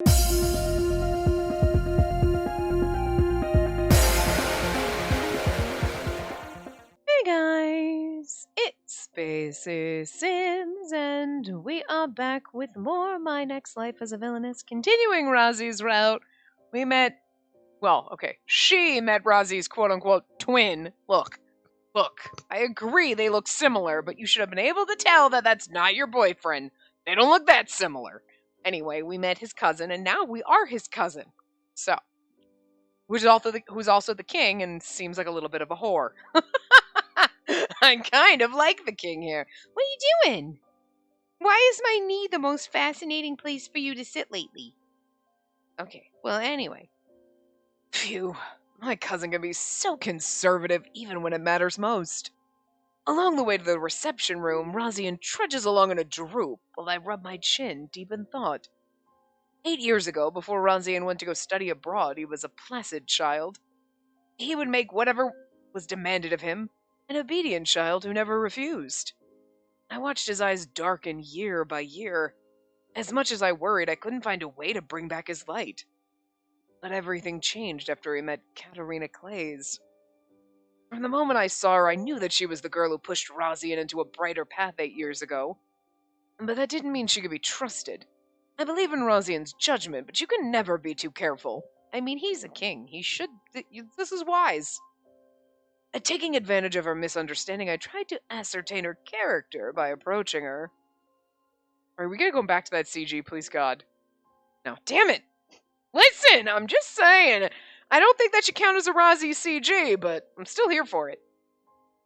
Hey guys, it's Spacey Sims, and we are back with more My Next Life as a Villainess, continuing Razi's route. We met, she met Razi's quote-unquote twin. Look, I agree they look similar, but you should have been able to tell that that's not your boyfriend. They don't look that similar. Anyway, we met his cousin, and now we are his cousin. So, who's also the king and seems like a little bit of a whore. I kind of like the king here. What are you doing? Why is my knee the most fascinating place for you to sit lately? Okay, well, anyway. Phew, my cousin can be so conservative even when it matters most. Along the way to the reception room, Rosian trudges along in a droop while I rub my chin deep in thought. 8 years ago, before Rosian went to go study abroad, he was a placid child. He would make whatever was demanded of him, an obedient child who never refused. I watched his eyes darken year by year. As much as I worried, I couldn't find a way to bring back his light. But everything changed after he met Katerina Clays. From the moment I saw her, I knew that she was the girl who pushed Rosian into a brighter path 8 years ago. But that didn't mean she could be trusted. I believe in Rosian's judgment, but you can never be too careful. I mean, he's a king. This is wise. Taking advantage of her misunderstanding, I tried to ascertain her character by approaching her. Are we gonna go back to that CG, please God? No, damn it! Listen, I'm just saying. I don't think that should count as a Razi CG, but I'm still here for it.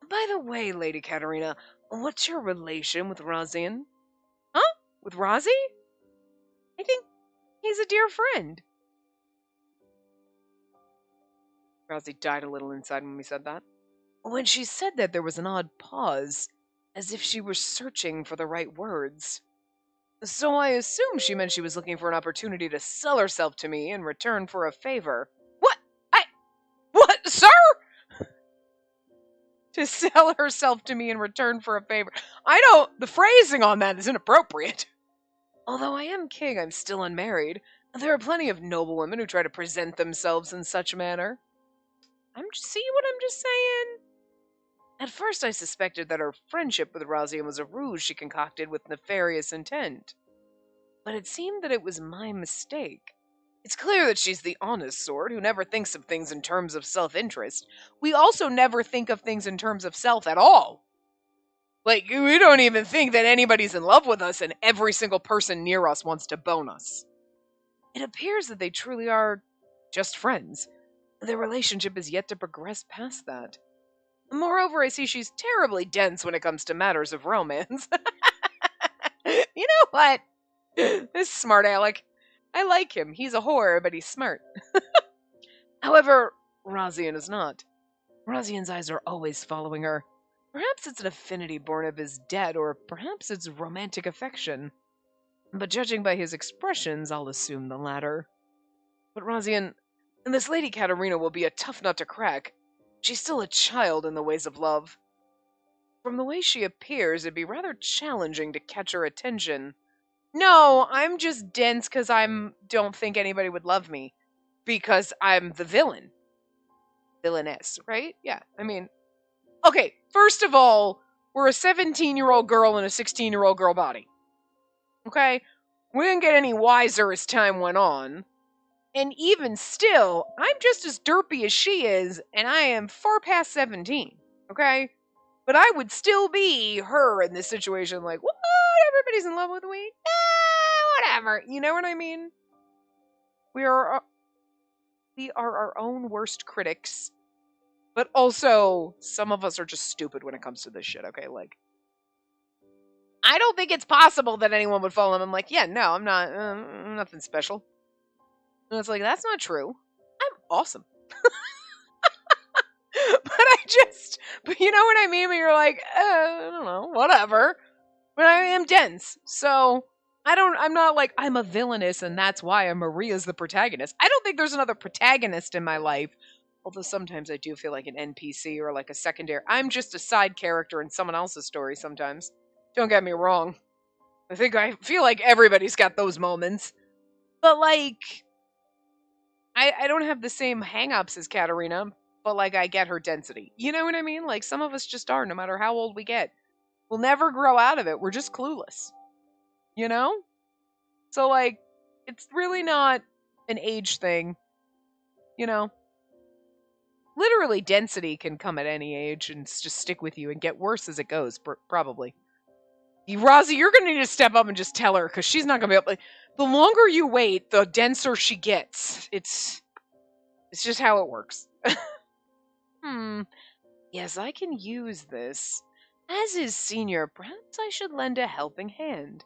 By the way, Lady Katerina, what's your relation with Rosian? Huh? With Razi? I think he's a dear friend. Razi died a little inside when we said that. When she said that, there was an odd pause, as if she were searching for the right words. So I assumed she meant she was looking for an opportunity to sell herself to me in return for a favor. What, sir? To sell herself to me in return for a favor. The phrasing on that is inappropriate. Although I am king, I'm still unmarried. There are plenty of noblewomen who try to present themselves in such manner. See what I'm just saying? At first I suspected that her friendship with Rosian was a ruse she concocted with nefarious intent. But it seemed that it was my mistake. It's clear that she's the honest sort, who never thinks of things in terms of self-interest. We also never think of things in terms of self at all. Like, we don't even think that anybody's in love with us and every single person near us wants to bone us. It appears that they truly are just friends. Their relationship is yet to progress past that. Moreover, I see she's terribly dense when it comes to matters of romance. You know what? This smart aleck. I like him. He's a whore, but he's smart. However, Rosian is not. Rosian's eyes are always following her. Perhaps it's an affinity born of his debt, or perhaps it's romantic affection. But judging by his expressions, I'll assume the latter. But Rosian, this Lady Katerina will be a tough nut to crack. She's still a child in the ways of love. From the way she appears, it'd be rather challenging to catch her attention. No, I'm just dense because don't think anybody would love me. Because I'm the villain. Villainess, right? Yeah, I mean... Okay, first of all, we're a 17-year-old girl in a 16-year-old girl body. Okay? We didn't get any wiser as time went on. And even still, I'm just as derpy as she is, and I am far past 17. Okay? But I would still be her in this situation, like, what? Everybody's in love with me? Whatever. You know what I mean? We are our own worst critics. But also, some of us are just stupid when it comes to this shit, okay? Like, I don't think it's possible that anyone would fall in love. I'm like, yeah, no, I'm not, nothing special. And it's like, that's not true. I'm awesome. But you know what I mean? But you're like, I don't know, whatever. But I am dense, so I'm not like, I'm a villainess and that's why Maria's the protagonist. I don't think there's another protagonist in my life. Although sometimes I do feel like an NPC or like a secondary. I'm just a side character in someone else's story sometimes. Don't get me wrong. I feel like everybody's got those moments. But, like, I don't have the same hang-ups as Katarina, but, like, I get her density. You know what I mean? Like, some of us just are, no matter how old we get. We'll never grow out of it. We're just clueless. You know? So, like, it's really not an age thing. You know? Literally, density can come at any age and just stick with you and get worse as it goes, probably. Rozzy, you're going to need to step up and just tell her, because she's not going to be able to. The longer you wait, the denser she gets. It's just how it works. Yes, I can use this. As his senior, perhaps I should lend a helping hand.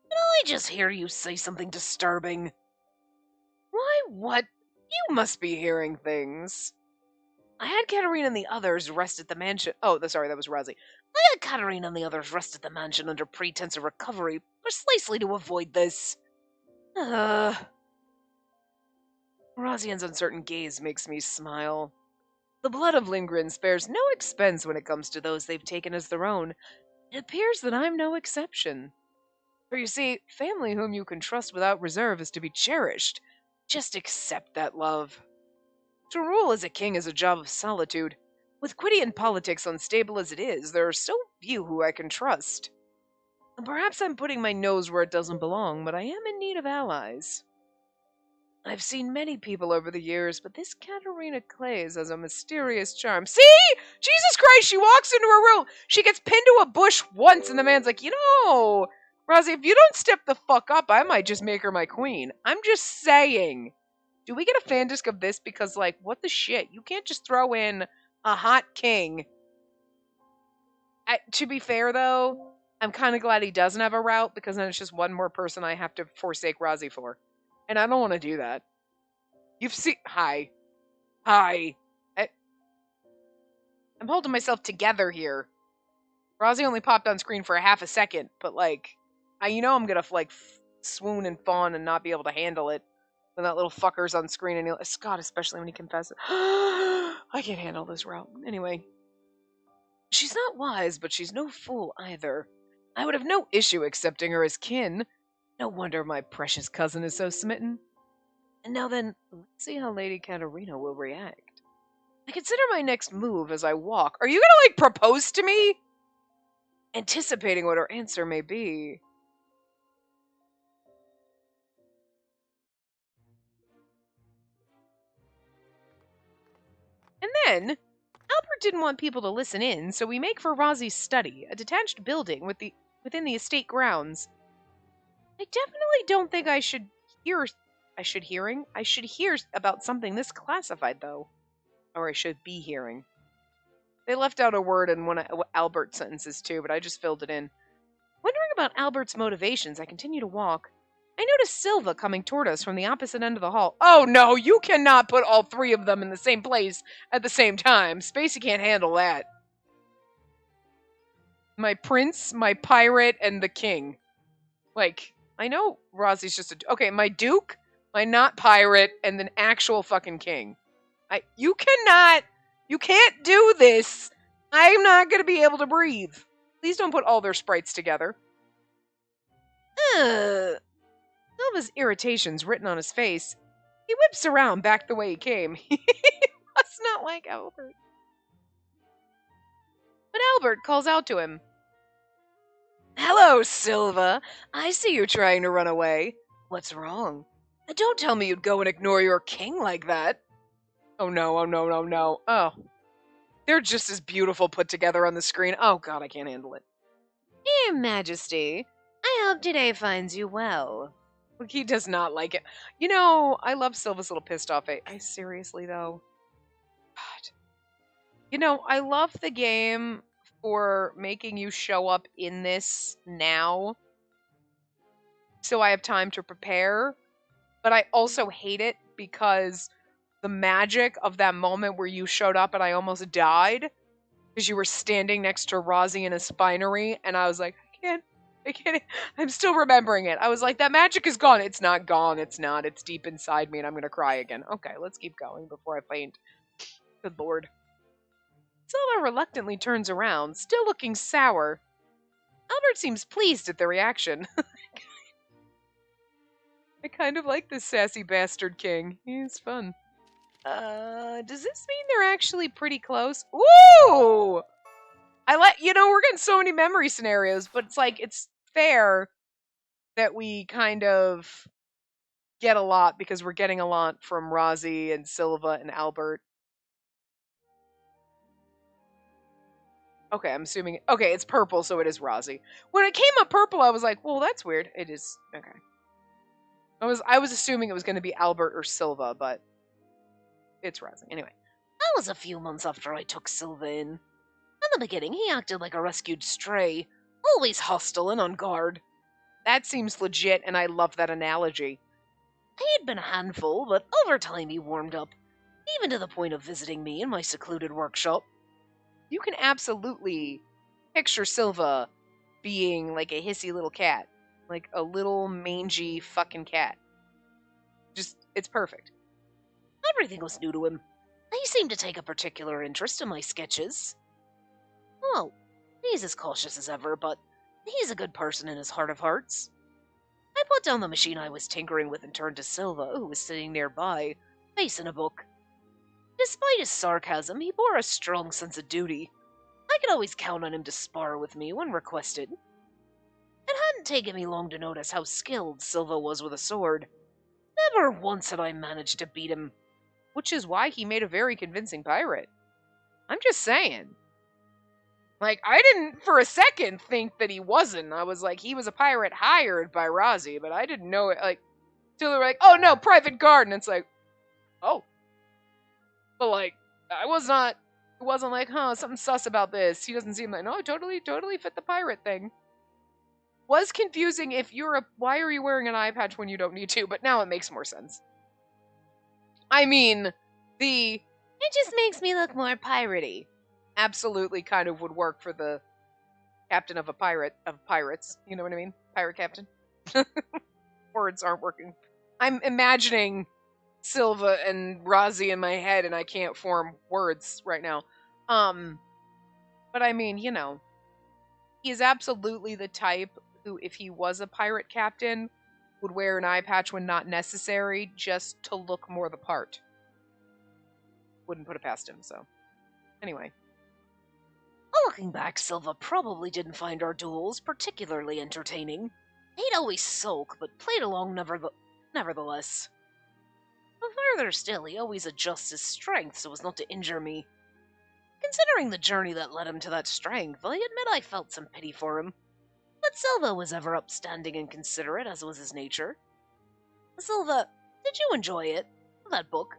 Did I just hear you say something disturbing? Why, what? You must be hearing things. I had Katarina and the others rest at the mansion. Oh, sorry, that was Rozzy. I had Katarina and the others rest at the mansion under pretense of recovery, precisely to avoid this. Rozian's uncertain gaze makes me smile. The blood of Lindgren spares no expense when it comes to those they've taken as their own. It appears that I'm no exception. For you see, family whom you can trust without reserve is to be cherished. Just accept that love. To rule as a king is a job of solitude. With Quidian politics unstable as it is, there are so few who I can trust. And perhaps I'm putting my nose where it doesn't belong, but I am in need of allies. I've seen many people over the years, but this Katarina Clays has a mysterious charm. See? Jesus Christ, she walks into her room. She gets pinned to a bush once, and the man's like, Rozzy, if you don't step the fuck up, I might just make her my queen. I'm just saying. Do we get a fan disc of this? Because, like, what the shit? You can't just throw in a hot king. To be fair, though, I'm kind of glad he doesn't have a route, because then it's just one more person I have to forsake Rozzy for. And I don't want to do that. You've seen... Hi. I'm holding myself together here. Rozzy only popped on screen for a half a second, but, like, I'm gonna, like, swoon and fawn and not be able to handle it when that little fucker's on screen. And Scott, especially when he confesses. I can't handle this route. Anyway. She's not wise, but she's no fool either. I would have no issue accepting her as kin. No wonder my precious cousin is so smitten. And now then, let's see how Lady Katarina will react. I consider my next move as I walk. Are you gonna, like, propose to me? Anticipating what her answer may be. And then, Albert didn't want people to listen in, so we make for Rozzy's study, a detached building within the estate grounds. I definitely don't think I should hear about something this classified, though. Or I should be hearing. They left out a word in one of Albert's sentences, too, but I just filled it in. Wondering about Albert's motivations, I continue to walk. I notice Silva coming toward us from the opposite end of the hall. Oh, no, you cannot put all three of them in the same place at the same time. Spacey can't handle that. My prince, my pirate, and the king. Like... I know Rozzy's just okay, my duke, my not pirate, and an actual fucking king. You can't do this. I'm not gonna be able to breathe. Please don't put all their sprites together. Silva's irritation's written on his face. He whips around back the way he came. He must not like Albert. But Albert calls out to him. Hello, Silva. I see you trying to run away. What's wrong? Don't tell me you'd go and ignore your king like that. Oh, no, oh, no, no, no. Oh. They're just as beautiful put together on the screen. Oh, God, I can't handle it. Your Majesty, I hope today finds you well. He does not like it. I love Silva's little pissed off face. Seriously, though. God. I love the game for making you show up in this now so I have time to prepare, but I also hate it because the magic of that moment where you showed up and I almost died because you were standing next to Rozzy in a spinery, and I was like, I can't, I'm still remembering it. I was like, that magic is gone. It's not gone. It's not. It's deep inside me and I'm going to cry again. Okay, let's keep going before I faint. Good Lord. Silva reluctantly turns around, still looking sour. Albert seems pleased at the reaction. I kind of like this sassy bastard king. He's fun. Does this mean they're actually pretty close? Ooh! We're getting so many memory scenarios, but it's like, it's fair that we kind of get a lot because we're getting a lot from Rozzy and Silva and Albert. Okay, I'm assuming. Okay, it's purple, so it is Rozzy. When it came up purple, I was like, well, that's weird. It is. Okay. I was assuming it was going to be Albert or Silva, but it's Rozzy. Anyway. That was a few months after I took Silva in. In the beginning, he acted like a rescued stray, always hostile and on guard. That seems legit, and I love that analogy. He'd been a handful, but over time he warmed up, even to the point of visiting me in my secluded workshop. You can absolutely picture Silva being like a hissy little cat. Like a little mangy fucking cat. Just, it's perfect. Everything was new to him. He seemed to take a particular interest in my sketches. Well, he's as cautious as ever, but he's a good person in his heart of hearts. I put down the machine I was tinkering with and turned to Silva, who was sitting nearby, facing a book. Despite his sarcasm, he bore a strong sense of duty. I could always count on him to spar with me when requested. It hadn't taken me long to notice how skilled Silva was with a sword. Never once had I managed to beat him, which is why he made a very convincing pirate. I'm just saying. Like, I didn't for a second think that he wasn't. I was like, he was a pirate hired by Rozzy, but I didn't know it, like, till they were like, oh no, private guard, and it's like, oh. But like, it wasn't like, huh, something sus about this. He doesn't seem like, no, totally fit the pirate thing. Was confusing if why are you wearing an eye patch when you don't need to, but now it makes more sense. I mean, it just makes me look more piratey. Absolutely kind of would work for the captain of pirates. You know what I mean? Pirate captain. Words aren't working. I'm imagining Silva and Rozzy in my head and I can't form words right now. But I mean, he is absolutely the type who, if he was a pirate captain, would wear an eye patch when not necessary just to look more the part. Wouldn't put it past him, so. Anyway. Looking back, Silva probably didn't find our duels particularly entertaining. He'd always sulk, but played along nevertheless. But further still, he always adjusts his strength so as not to injure me. Considering the journey that led him to that strength, I admit I felt some pity for him. But Silva was ever upstanding and considerate, as was his nature. Silva, did you enjoy it? That book?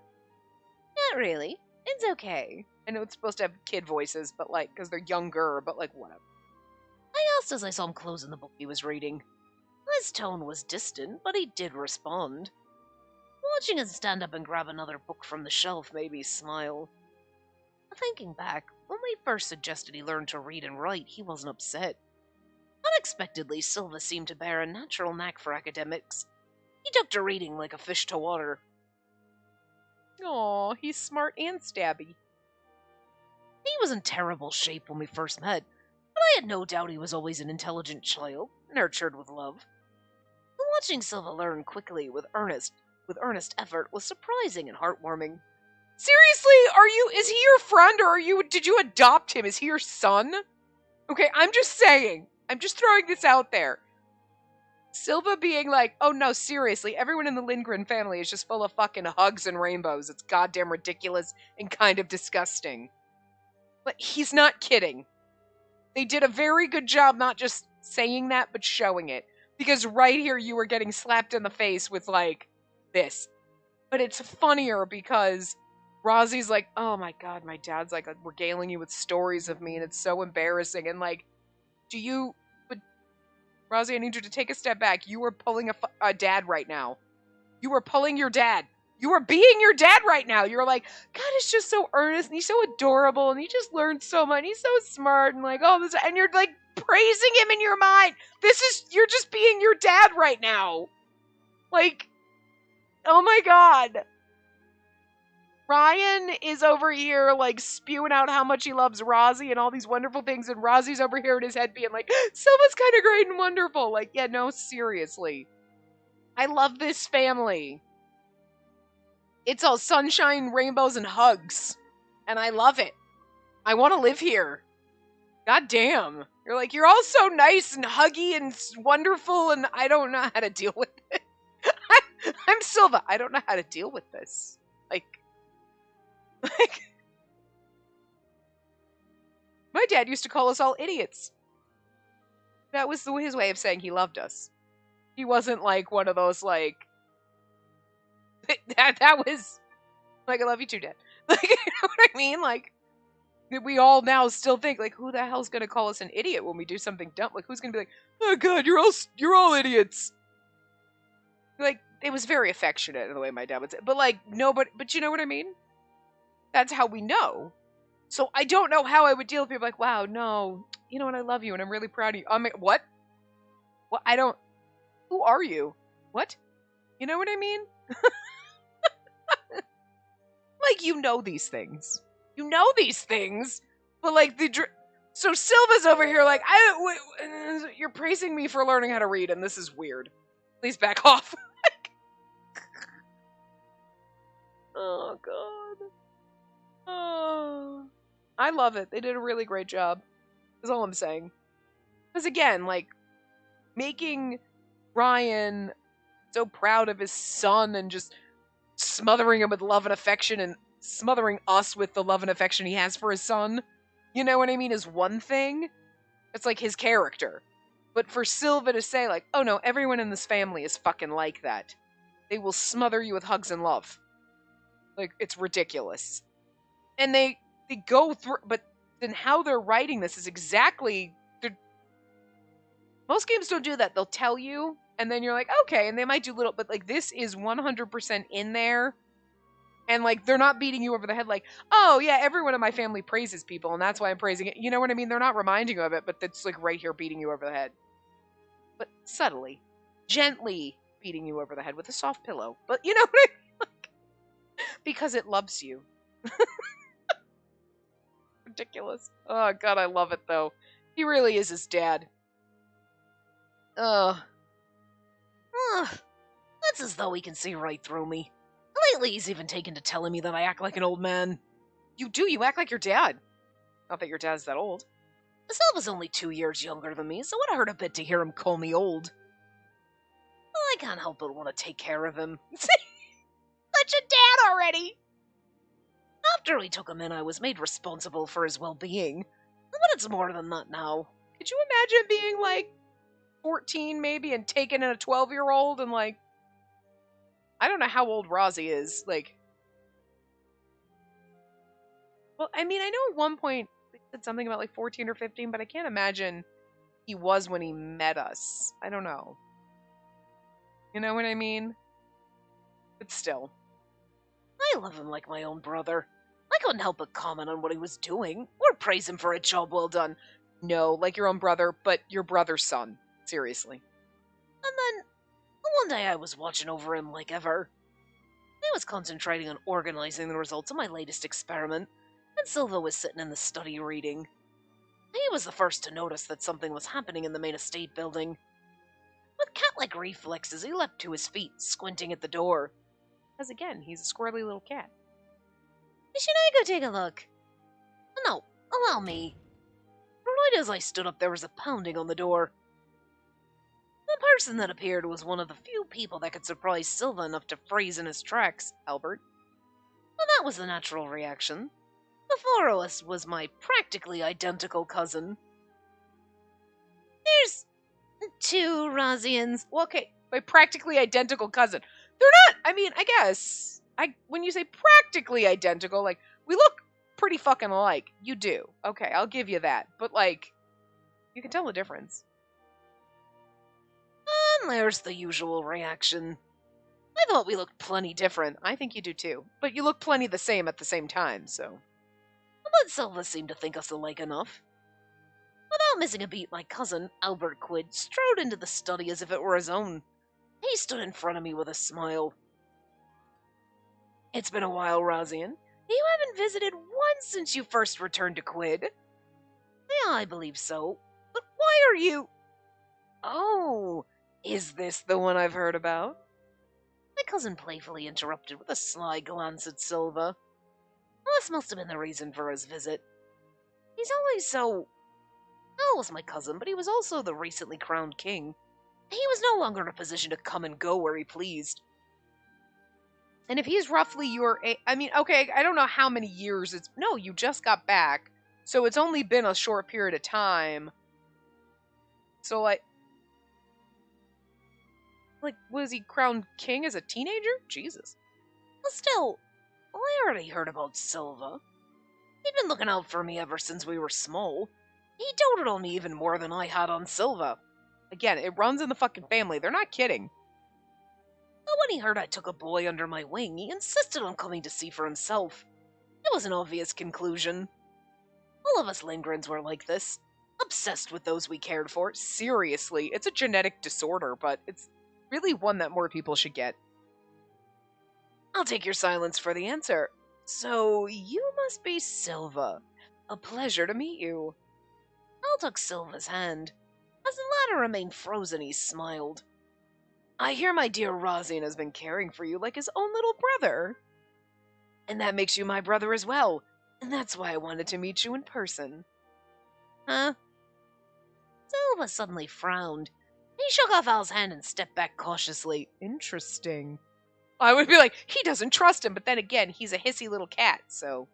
Not really. It's okay. I know it's supposed to have kid voices, but like, because they're younger, but like, whatever. I asked as I saw him closing the book he was reading. His tone was distant, but he did respond. Watching him stand up and grab another book from the shelf made me smile. Thinking back, when we first suggested he learn to read and write, he wasn't upset. Unexpectedly, Silva seemed to bear a natural knack for academics. He took to reading like a fish to water. Aw, he's smart and stabby. He was in terrible shape when we first met, but I had no doubt he was always an intelligent child, nurtured with love. Watching Silva learn quickly with earnest effort was surprising and heartwarming. Seriously, is he your friend, or did you adopt him? Is he your son? Okay, I'm just saying. I'm just throwing this out there. Silva being like, oh no, seriously, everyone in the Lindgren family is just full of fucking hugs and rainbows. It's goddamn ridiculous and kind of disgusting. But he's not kidding. They did a very good job not just saying that, but showing it. Because right here you were getting slapped in the face with, like, this. But it's funnier because Rozzy's like, oh my god, my dad's like regaling you with stories of me and it's so embarrassing. And like, but Rozzy, I need you to take a step back. You are pulling a dad right now. You are pulling your dad. You are being your dad right now. You're like, God, it's just so earnest and he's so adorable and he just learned so much. He's so smart and like, oh, this, and you're like praising him in your mind. You're just being your dad right now. Like, oh my god. Ryan is over here, like, spewing out how much he loves Rozzy and all these wonderful things, and Rozzy's over here in his head being like, Silva's kind of great and wonderful. Like, yeah, no, seriously. I love this family. It's all sunshine, rainbows, and hugs. And I love it. I want to live here. God damn. You're like, you're all so nice and huggy and wonderful, and I don't know how to deal with it. I'm Silva. I don't know how to deal with this. Like, my dad used to call us all idiots. That was his way of saying he loved us. He wasn't like one of those, like, that was, like, I love you too, Dad. Like, you know what I mean? Like, we all now still think, like, who the hell's gonna call us an idiot when we do something dumb? Like, who's gonna be like, oh God, you're all idiots. Like, it was very affectionate in the way my dad would say, but like, nobody, but you know what I mean? That's how we know. So I don't know how I would deal with people like, wow, no, you know what, I love you and I'm really proud of you. I mean, what? What? I don't, who are you? What? You know what I mean? Like, you know these things. You know these things, but like so Silva's over here like, you're praising me for learning how to read and this is weird. Please back off. Oh God. Oh, I love it. They did a really great job. That's all I'm saying. Because again, like, making Ryan so proud of his son and just smothering him with love and affection and smothering us with the love and affection he has for his son, you know what I mean, is one thing. It's like his character. But for Silva to say, like, oh no, everyone in this family is fucking like that. They will smother you with hugs and love. Like, it's ridiculous. And they go through, but then how they're writing this is exactly, most games don't do that. They'll tell you, and then you're like, okay, and they might do little, but like, this is 100% in there. And like, they're not beating you over the head like, oh yeah, everyone in my family praises people, and that's why I'm praising it. You know what I mean? They're not reminding you of it, but it's like right here beating you over the head. But subtly, gently beating you over the head with a soft pillow. But you know what I mean? Like, because it loves you. Ridiculous. Oh God, I love it though. He really is his dad. Ugh. That's as though he can see right through me. Lately, he's even taken to telling me that I act like an old man. You do, you act like your dad. Not that your dad's that old. Silva's only 2 years younger than me, so it would hurt a bit to hear him call me old. I can't help but want to take care of him. Such a dad already! After we took him in, I was made responsible for his well-being. But it's more than that now. Could you imagine being, like, 14 maybe and taking in a 12-year-old and, like, I don't know how old Rozzy is. Like, well, I mean, I know at one point they said something about, like, 14 or 15, but I can't imagine he was when he met us. I don't know. You know what I mean? But still. I love him like my own brother. I couldn't help but comment on what he was doing, or praise him for a job well done. No, like your own brother, but your brother's son. Seriously. And then, one day I was watching over him like ever. I was concentrating on organizing the results of my latest experiment, and Silva was sitting in the study reading. He was the first to notice that something was happening in the main estate building. With cat-like reflexes, he leapt to his feet, squinting at the door. Because again, he's a squirrely little cat. Should I go take a look? No, allow me. Right as I stood up, there was a pounding on the door. The person that appeared was one of the few people that could surprise Silva enough to freeze in his tracks, Albert. But that was the natural reaction. Before us was my practically identical cousin. There's 2 Rozians. Well, okay, my practically identical cousin. They're not, I mean, I guess, when you say practically identical, like, we look pretty fucking alike. You do. Okay, I'll give you that. But, like, you can tell the difference. And there's the usual reaction. I thought we looked plenty different. I think you do too. But you look plenty the same at the same time, so. But Silva seemed to think us alike enough. Without missing a beat, my cousin, Albert Quid, strode into the study as if it were his own. He stood in front of me with a smile. It's been a while, Rozian. You haven't visited once since you first returned to Quid. Yeah, I believe so. But why are you... Oh, is this the one I've heard about? My cousin playfully interrupted with a sly glance at Silva. This must have been the reason for his visit. He's always so... Al was my cousin, but he was also the recently crowned king. He was no longer in a position to come and go where he pleased. And if he's roughly your age... I mean, okay, I don't know how many years it's... No, you just got back. So it's only been a short period of time. So, like, was he crowned king as a teenager? Jesus. Well, still, I already heard about Silva. He'd been looking out for me ever since we were small. He doted on me even more than I had on Silva. Again, it runs in the fucking family. They're not kidding. But when he heard I took a boy under my wing, he insisted on coming to see for himself. It was an obvious conclusion. All of us Lingrens were like this. Obsessed with those we cared for. Seriously, it's a genetic disorder, but it's really one that more people should get. I'll take your silence for the answer. So, you must be Silva. A pleasure to meet you. Al took Silva's hand. As the latter remained frozen, he smiled. I hear my dear Rosine has been caring for you like his own little brother. And that makes you my brother as well. And that's why I wanted to meet you in person. Huh? Silva suddenly frowned. He shook off Al's hand and stepped back cautiously. Interesting. I would be like, he doesn't trust him, but then again, he's a hissy little cat, so...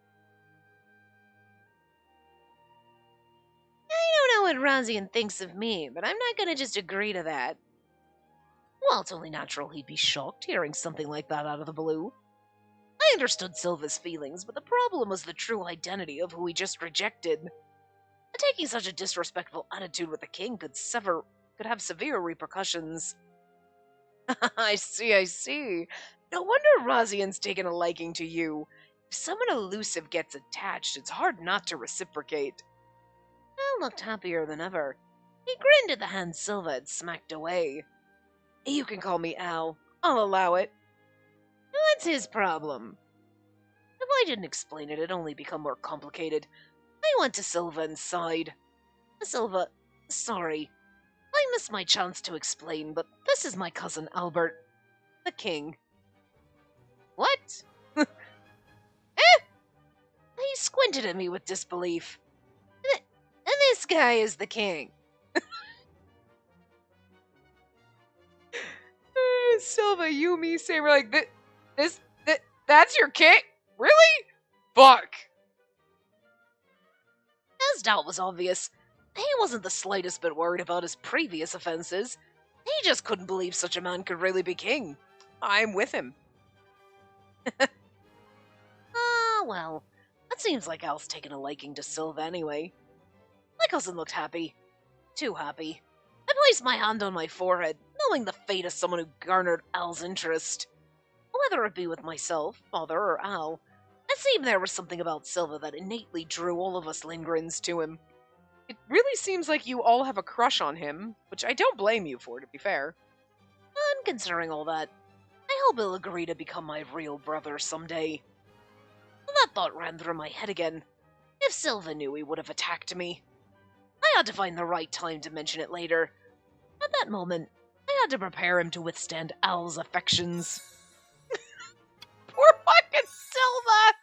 I don't know what Rosian thinks of me, but I'm not gonna just agree to that. Well, it's only natural he'd be shocked hearing something like that out of the blue. I understood Silva's feelings, but the problem was the true identity of who he just rejected. Taking such a disrespectful attitude with the king could have severe repercussions. I see. No wonder Rosian's taken a liking to you. If someone elusive gets attached, it's hard not to reciprocate. Al looked happier than ever. He grinned at the hand Silva had smacked away. You can call me Al. I'll allow it. What's his problem? If I didn't explain it, it'd only become more complicated. I went to Silva and sighed. Silva, sorry. I missed my chance to explain, but this is my cousin Albert, the king. What? Eh? He squinted at me with disbelief. And this guy is the king. Silva, you, me, same. We're like, that's your king? Really? Fuck. As doubt was obvious, he wasn't the slightest bit worried about his previous offenses. He just couldn't believe such a man could really be king. I'm with him. Well, that seems like Al's taken a liking to Silva anyway. My cousin looked happy. Too happy. I placed my hand on my forehead, knowing the fate of someone who garnered Al's interest. Whether it be with myself, father, or Al, it seemed there was something about Silva that innately drew all of us Lingrens to him. It really seems like you all have a crush on him, which I don't blame you for, to be fair. And considering all that, I hope he'll agree to become my real brother someday. That thought ran through my head again. If Silva knew, he would have attacked me. I had to find the right time to mention it later. At that moment, I had to prepare him to withstand Al's affections. Poor fucking Silva!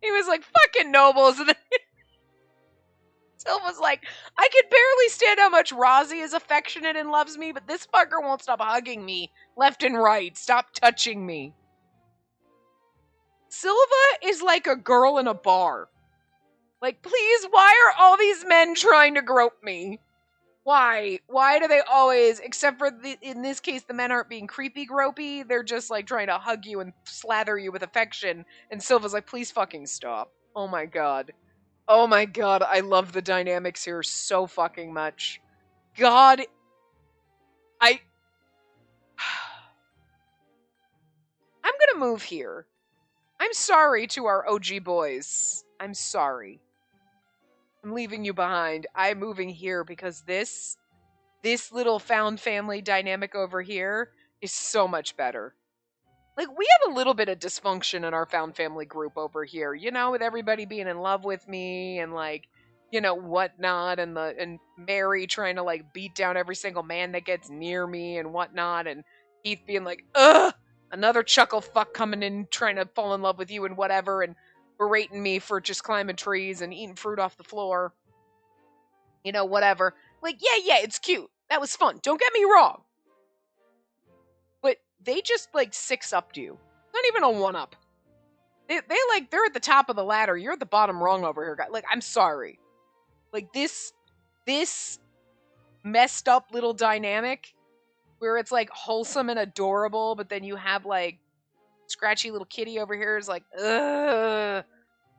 He was like, fucking nobles, and then Silva's like, I can barely stand how much Rosie is affectionate and loves me, but this fucker won't stop hugging me left and right. Stop touching me. Silva is like a girl in a bar. Like, please, why are all these men trying to grope me? Why? Why do they always, except for in this case, the men aren't being creepy gropey, they're just like trying to hug you and slather you with affection, and Silva's like, please fucking stop. Oh my god. Oh my god, I love the dynamics here so fucking much. God, I'm gonna move here. I'm sorry to our OG boys. I'm sorry. I'm leaving you behind. I'm moving here because this little found family dynamic over here is so much better. Like, we have a little bit of dysfunction in our found family group over here, you know, with everybody being in love with me and, like, you know, whatnot, and Mary trying to, like, beat down every single man that gets near me and whatnot, and Keith being like, ugh, another chuckle fuck coming in trying to fall in love with you and whatever, and berating me for just climbing trees and eating fruit off the floor. Whatever. Like, yeah, it's cute. That was fun. Don't get me wrong. But they just, like, 6-upped you. Not even a 1-up. They're at the top of the ladder. You're at the bottom rung over here, guys. Like, I'm sorry. Like, this messed up little dynamic where it's, like, wholesome and adorable, but then you have, like, scratchy little kitty over here is like, ugh,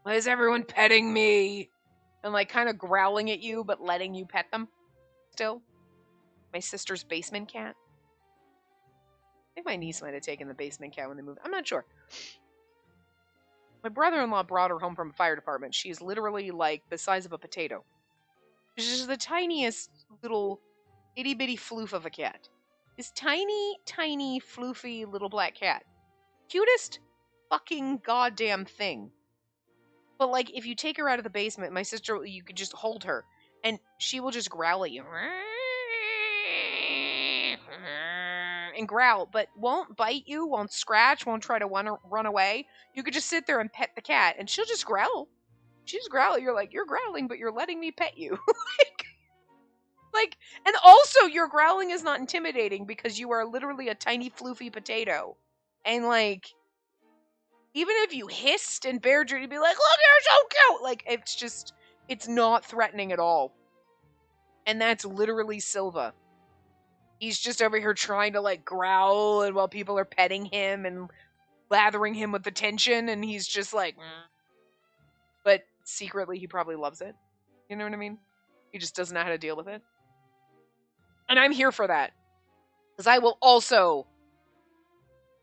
why is everyone petting me? And, like, kind of growling at you, but letting you pet them still. My sister's basement cat. I think my niece might have taken the basement cat when they moved. I'm not sure. My brother-in-law brought her home from a fire department. She's literally, like, the size of a potato. She's just the tiniest little itty-bitty floof of a cat. This tiny, tiny, floofy little black cat. Cutest fucking goddamn thing. But, like, if you take her out of the basement, my sister, you could just hold her, and she will just growl at you. And growl, but won't bite you, won't scratch, won't try to run away. You could just sit there and pet the cat, and she'll just growl. She'll just growl. You're like, you're growling, but you're letting me pet you. And also your growling is not intimidating because you are literally a tiny floofy potato. And, like, even if you hissed and bared your, you'd be like, look, you're so cute. Like, it's not threatening at all. And that's literally Silva. He's just over here trying to, like, growl, and while people are petting him and lathering him with attention, and he's just like, but secretly he probably loves it. You know what I mean? He just doesn't know how to deal with it. And I'm here for that. Because I will also,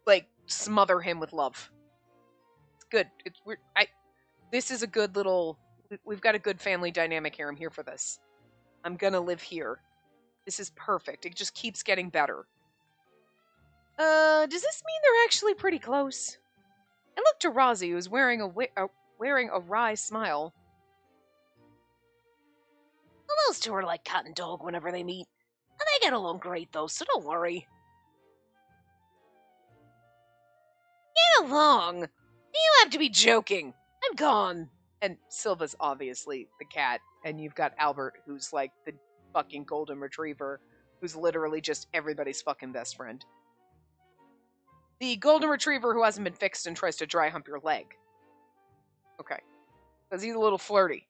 like, smother him with love. It's good. This is a good little, we've got a good family dynamic here. I'm here for this. I'm gonna live here. This is perfect. It just keeps getting better. Does this mean they're actually pretty close? I looked to Rosie, who was wearing a wry smile. Well, those two are like cat and dog whenever they meet. And they get along great, though, so don't worry. Get along? You have to be joking. I'm gone. And Silva's obviously the cat, and you've got Albert, who's like the fucking golden retriever, who's literally just everybody's fucking best friend. The golden retriever who hasn't been fixed and tries to dry hump your leg. Okay. Because he's a little flirty.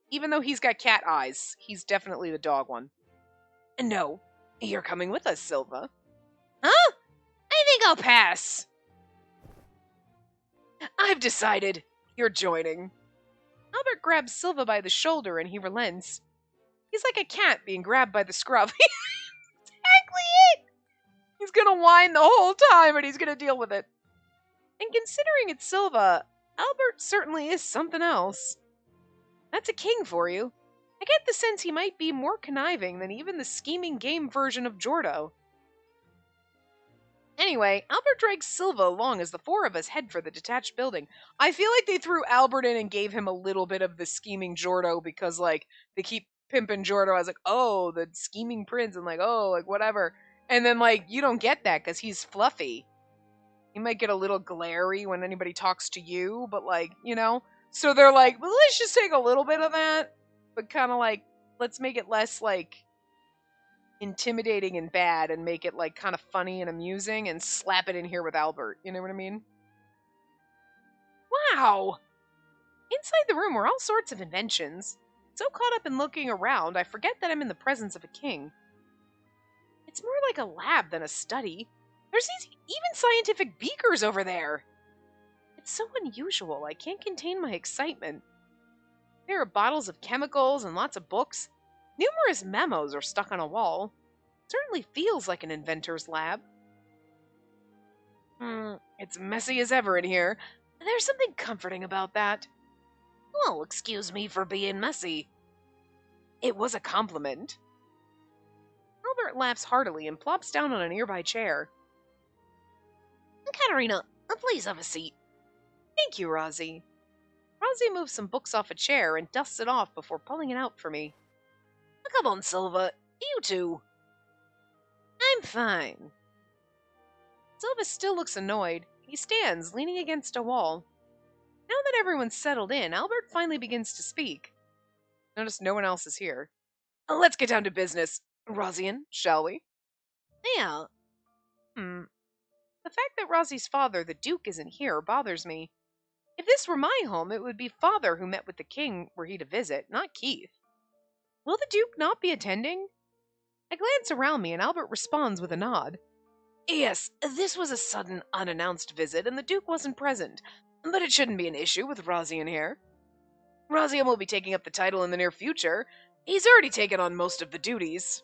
Even though he's got cat eyes, he's definitely the dog one. And no, you're coming with us, Silva. Huh? I think I'll pass. I've decided. You're joining. Albert grabs Silva by the shoulder and he relents. He's like a cat being grabbed by the scruff. Exactly it! He's gonna whine the whole time and he's gonna deal with it. And considering it's Silva, Albert certainly is something else. That's a king for you. I get the sense he might be more conniving than even the scheming game version of Jordo. Anyway, Albert drags Silva along as the four of us head for the detached building. I feel like they threw Albert in and gave him a little bit of the scheming Jordo because, like, they keep pimping Jordo. I was like, oh, the scheming prince, and like, oh, like, whatever. And then, like, you don't get that because he's fluffy. He might get a little glary when anybody talks to you, but, like, you know? So they're like, well, let's just take a little bit of that, but kind of, like, let's make it less, like, intimidating and bad and make it, like, kind of funny and amusing and slap it in here with Albert. You know what I mean? Wow! Inside the room were all sorts of inventions. So caught up in looking around, I forget that I'm in the presence of a king. It's more like a lab than a study. There's these even scientific beakers over there. It's so unusual, I can't contain my excitement. There are bottles of chemicals and lots of books. Numerous memos are stuck on a wall. Certainly feels like an inventor's lab. It's messy as ever in here. There's something comforting about that. Well, excuse me for being messy. It was a compliment. Albert laughs heartily and plops down on a nearby chair. Katerina, please have a seat. Thank you, Rosie. Rosie moves some books off a chair and dusts it off before pulling it out for me. Come on, Silva. You too. I'm fine. Silva still looks annoyed. He stands, leaning against a wall. Now that everyone's settled in, Albert finally begins to speak. Notice no one else is here. Let's get down to business, Rosian, shall we? Yeah. The fact that Rosie's father, the Duke, isn't here bothers me. If this were my home, it would be father who met with the king were he to visit, not Keith. Will the Duke not be attending? I glance around me and Albert responds with a nod. Yes, this was a sudden, unannounced visit and the Duke wasn't present, but it shouldn't be an issue with Rosian here. Rosian will be taking up the title in the near future. He's already taken on most of the duties.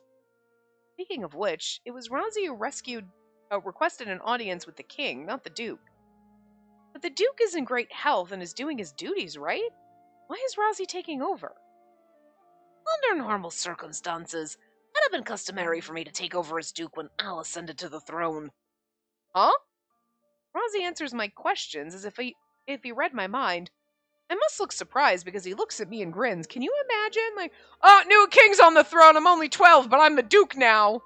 Speaking of which, it was Rosie who requested an audience with the king, not the Duke. But the Duke is in great health and is doing his duties, right? Why is Rosie taking over? Under normal circumstances, it had been customary for me to take over as Duke when Al ascended to the throne. Huh? Rosie answers my questions as if he read my mind. I must look surprised because he looks at me and grins. Can you imagine? New king's on the throne. I'm only 12, but I'm the Duke now.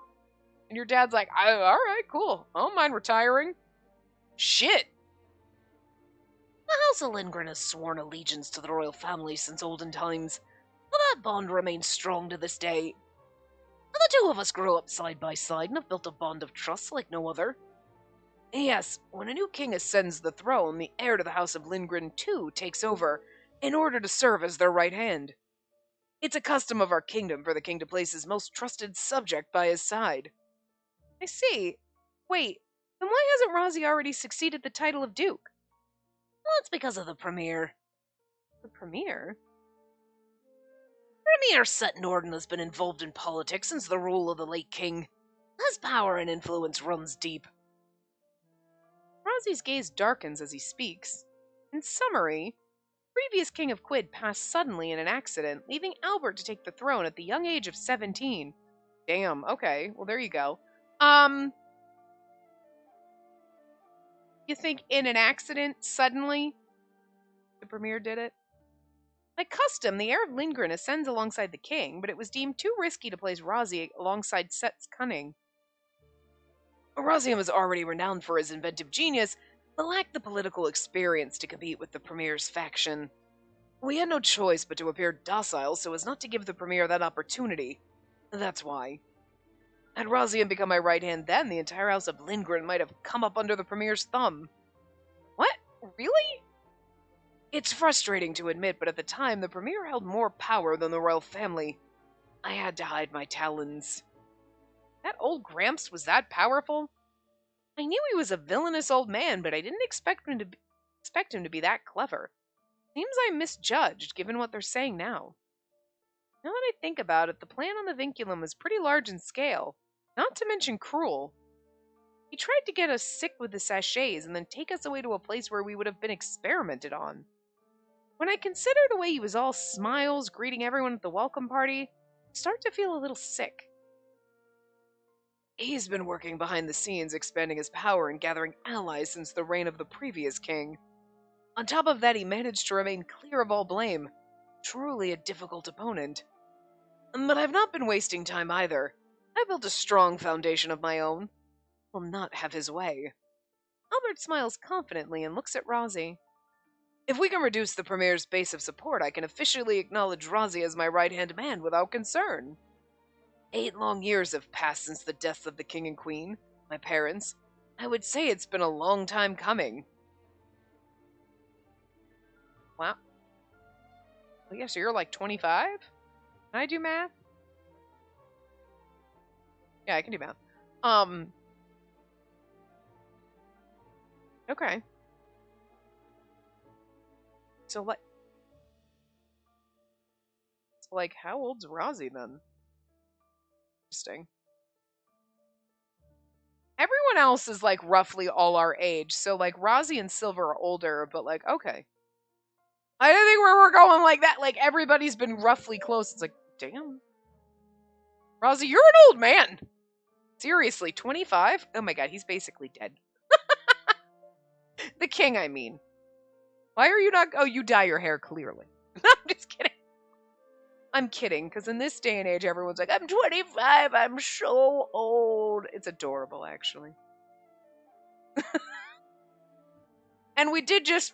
And your dad's like, all right, cool. I don't mind retiring. Shit. The House of Lindgren has sworn allegiance to the royal family since olden times. That bond remains strong to this day. The two of us grew up side by side and have built a bond of trust like no other. Yes, when a new king ascends the throne, the heir to the House of Lindgren too takes over, in order to serve as their right hand. It's a custom of our kingdom for the king to place his most trusted subject by his side. I see. Wait, then why hasn't Rosie already succeeded the title of Duke? Well, it's because of the Premier. The Premier? Premier Setnorden has been involved in politics since the rule of the late king. His power and influence runs deep. Rosie's gaze darkens as he speaks. In summary, the previous king of Quid passed suddenly in an accident, leaving Albert to take the throne at the young age of 17. Damn, okay, well there you go. You think in an accident, suddenly, the Premier did it? By custom, the heir of Lindgren ascends alongside the king, but it was deemed too risky to place Rosie alongside Set's cunning. Rosian was already renowned for his inventive genius, but lacked the political experience to compete with the Premier's faction. We had no choice but to appear docile so as not to give the Premier that opportunity. That's why. Had Rosian become my right hand then, the entire House of Lindgren might have come up under the Premier's thumb. What? Really? It's frustrating to admit, but at the time, the Premier held more power than the royal family. I had to hide my talons. That old Gramps was that powerful? I knew he was a villainous old man, but I didn't expect him to be that clever. Seems I misjudged, given what they're saying now. Now that I think about it, the plan on the vinculum was pretty large in scale, not to mention cruel. He tried to get us sick with the sachets and then take us away to a place where we would have been experimented on. When I consider the way he was all smiles, greeting everyone at the welcome party, I start to feel a little sick. He's been working behind the scenes, expanding his power and gathering allies since the reign of the previous king. On top of that, he managed to remain clear of all blame. Truly a difficult opponent. But I've not been wasting time either. I built a strong foundation of my own. Will not have his way. Albert smiles confidently and looks at Rosie. If we can reduce the Premier's base of support, I can officially acknowledge Rosie as my right-hand man without concern. 8 long years have passed since the deaths of the king and queen, my parents. I would say it's been a long time coming. Wow. Well, yeah, so you're like 25? Can I do math? Yeah, I can do math. Okay. So, how old's Rosie then? Interesting. Everyone else is, roughly all our age. So, Rosie and Silver are older, but, okay. I didn't think we were going like that. Everybody's been roughly close. It's damn. Rosie, you're an old man. Seriously, 25? Oh my god, he's basically dead. The king, I mean. Why are you not... Oh, you dye your hair, clearly. I'm just kidding. I'm kidding, because in this day and age, everyone's like, I'm 25, I'm so old. It's adorable, actually. And we did just...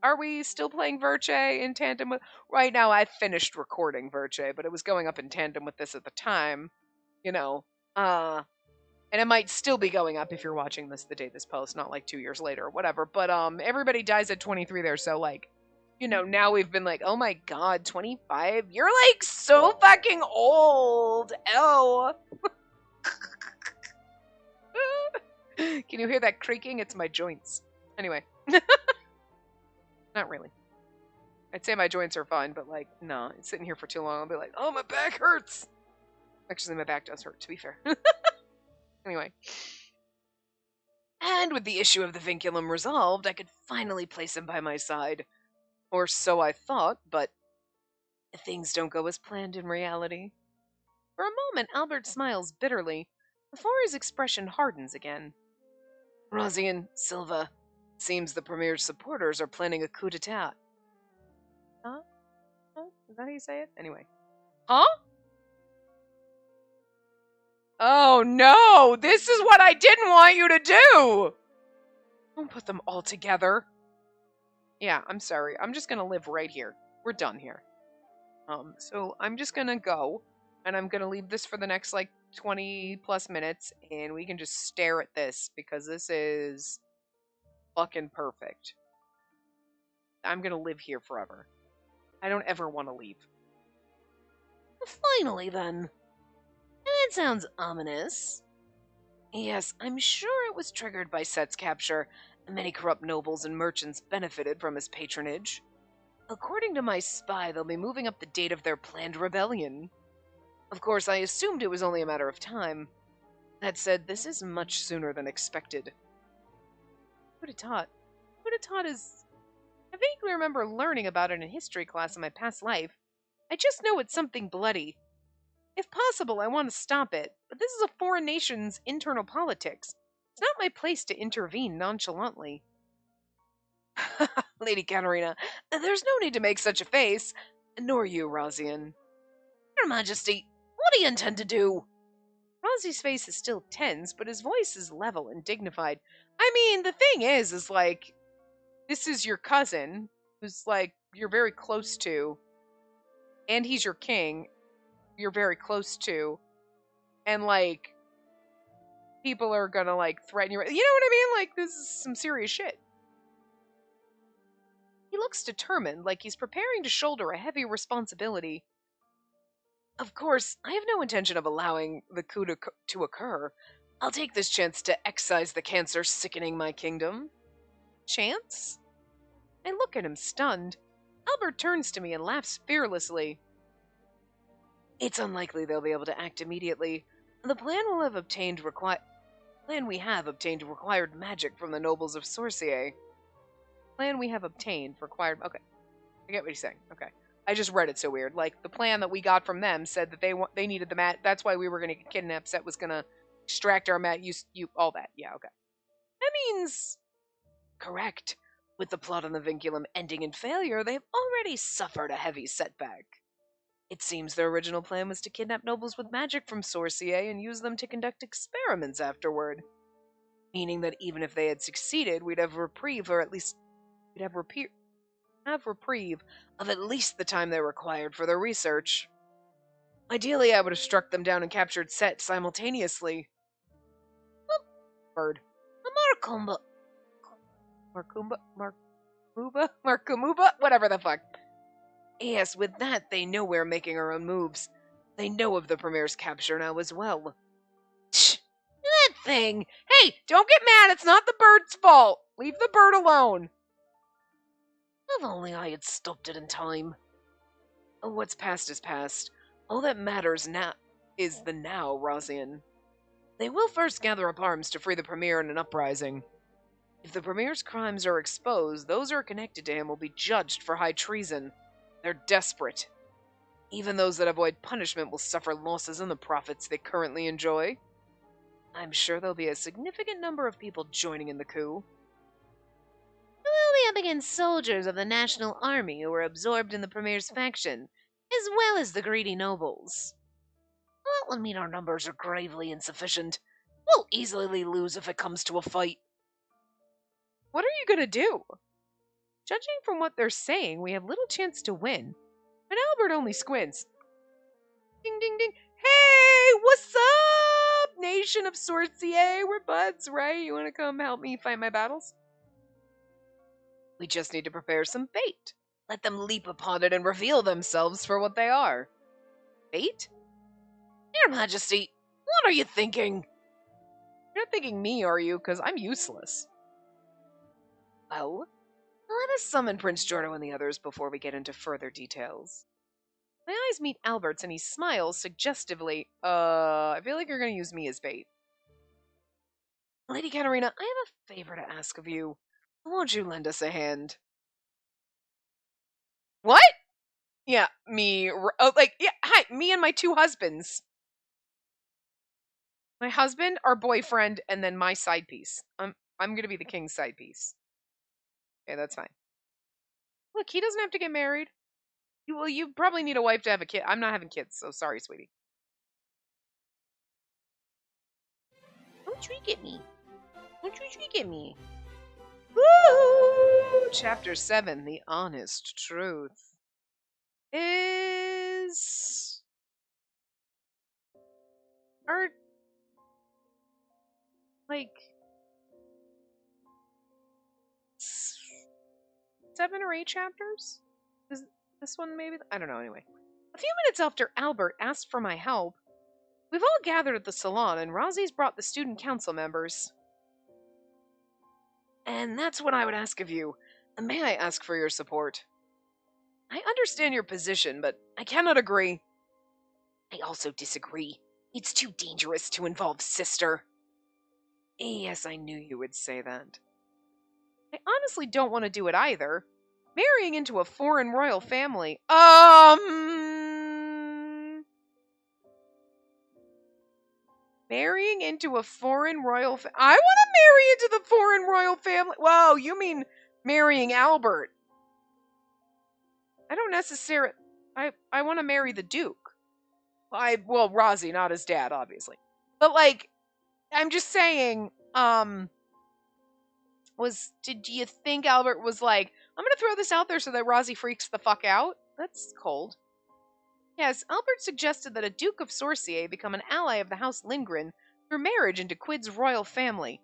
Are we still playing Verce in tandem with... Right now, I finished recording Verce, but it was going up in tandem with this at the time. You know. And it might still be going up if you're watching this the day this posts, not like 2 years later or whatever. But everybody dies at 23 there, so like, you know, now we've been like, oh my god, 25? You're like so fucking old. Oh. Can you hear that creaking? It's my joints. Anyway. Not really. I'd say my joints are fine, but like, no, it's sitting here for too long. I'll be like, oh, my back hurts. Actually, my back does hurt, to be fair. Anyway. And with the issue of the vinculum resolved, I could finally place him by my side. Or so I thought, but things don't go as planned in reality. For a moment, Albert smiles bitterly, before his expression hardens again. Rosian, Silva, seems the Premier's supporters are planning a coup d'etat. Huh? Is that how you say it? Anyway. Huh? Oh no! This is what I didn't want you to do! Don't put them all together. Yeah, I'm sorry. I'm just gonna live right here. We're done here. So I'm just gonna go, and I'm gonna leave this for the next, like, 20 plus minutes, and we can just stare at this, because this is fucking perfect. I'm gonna live here forever. I don't ever want to leave. Finally, then. That sounds ominous. Yes, I'm sure it was triggered by Set's capture, and many corrupt nobles and merchants benefited from his patronage. According to my spy, they'll be moving up the date of their planned rebellion. Of course, I assumed it was only a matter of time. That said, this is much sooner than expected. Coup d'etat. Coup d'etat is... I vaguely remember learning about it in history class in my past life. I just know it's something bloody. If possible, I want to stop it, but this is a foreign nation's internal politics. It's not my place to intervene nonchalantly. Lady Katerina, there's no need to make such a face, nor you, Rosian. Your Majesty, what do you intend to do? Rosie's face is still tense, but his voice is level and dignified. I mean, the thing is like, this is your cousin, who's like, you're very close to, and he's your king, you're very close to, and like, people are gonna like threaten you. You know what I mean? Like, this is some serious shit. He looks determined, like he's preparing to shoulder a heavy responsibility. Of course, I have no intention of allowing the coup to occur. I'll take this chance to excise the cancer sickening my kingdom. Chance? I look at him stunned. Albert turns to me and laughs fearlessly. It's unlikely they'll be able to act immediately. The plan we have obtained required magic from the nobles of Sorcier. Plan we have obtained required... Okay. I get what he's saying. Okay. I just read it so weird. Like, the plan that we got from them said that they needed the mat. That's why we were going to get kidnapped. Set was going to extract our mat. All that. Yeah, okay. That means... Correct. With the plot on the vinculum ending in failure, they've already suffered a heavy setback. It seems their original plan was to kidnap nobles with magic from Sorcier and use them to conduct experiments afterward. Meaning that even if they had succeeded, we'd have reprieve, or at least we'd have reprieve of at least the time they required for their research. Ideally, I would have struck them down and captured Set simultaneously. Bird. Markumuba? Whatever the fuck. Yes, with that, they know we're making our own moves. They know of the Premier's capture now as well. Shh! That thing! Hey, don't get mad, it's not the bird's fault! Leave the bird alone! If only I had stopped it in time. Oh, what's past is past. All that matters now is the now, Rosian. They will first gather up arms to free the Premier in an uprising. If the Premier's crimes are exposed, those who are connected to him will be judged for high treason. They're desperate. Even those that avoid punishment will suffer losses in the profits they currently enjoy. I'm sure there'll be a significant number of people joining in the coup. We'll be up against soldiers of the National Army who were absorbed in the Premier's faction, as well as the greedy nobles. That would mean our numbers are gravely insufficient. We'll easily lose if it comes to a fight. What are you gonna do? Judging from what they're saying, we have little chance to win. But Albert only squints. Ding, ding, ding. Hey, what's up, nation of Sorcier? We're buds, right? You want to come help me fight my battles? We just need to prepare some bait. Let them leap upon it and reveal themselves for what they are. Bait? Your Majesty, what are you thinking? You're not thinking me, are you? Because I'm useless. Well, let us summon Prince Jordo and the others before we get into further details. My eyes meet Albert's and he smiles suggestively. I feel like you're going to use me as bait. Lady Katarina, I have a favor to ask of you. Won't you lend us a hand? What? Yeah, me. Hi, me and my two husbands. My husband, our boyfriend, and then my side piece. I'm going to be the king's side piece. Okay, that's fine. Look, he doesn't have to get married. You probably need a wife to have a kid. I'm not having kids, so sorry, sweetie. Don't tweak at me. Don't you tweak at me. Woo! Chapter 7, The Honest Truth. Is... Are... Like... 7 or 8 chapters? Is this one maybe? I don't know, anyway. A few minutes after Albert asked for my help, we've all gathered at the salon and Razi's brought the student council members. And that's what I would ask of you. May I ask for your support? I understand your position, but I cannot agree. I also disagree. It's too dangerous to involve sister. Yes, I knew you would say that. I honestly don't want to do it either. Marrying into a foreign royal family. Marrying into a foreign royal I want to marry into the foreign royal family. Whoa, you mean marrying Albert. I don't necessarily... I want to marry the Duke. Well, Razi, not his dad, obviously. But, like, I'm just saying, do you think Albert was like, I'm gonna throw this out there so that Razi freaks the fuck out? That's cold. Yes, Albert suggested that a Duke of Sorcier become an ally of the House Lindgren through marriage into Quid's royal family.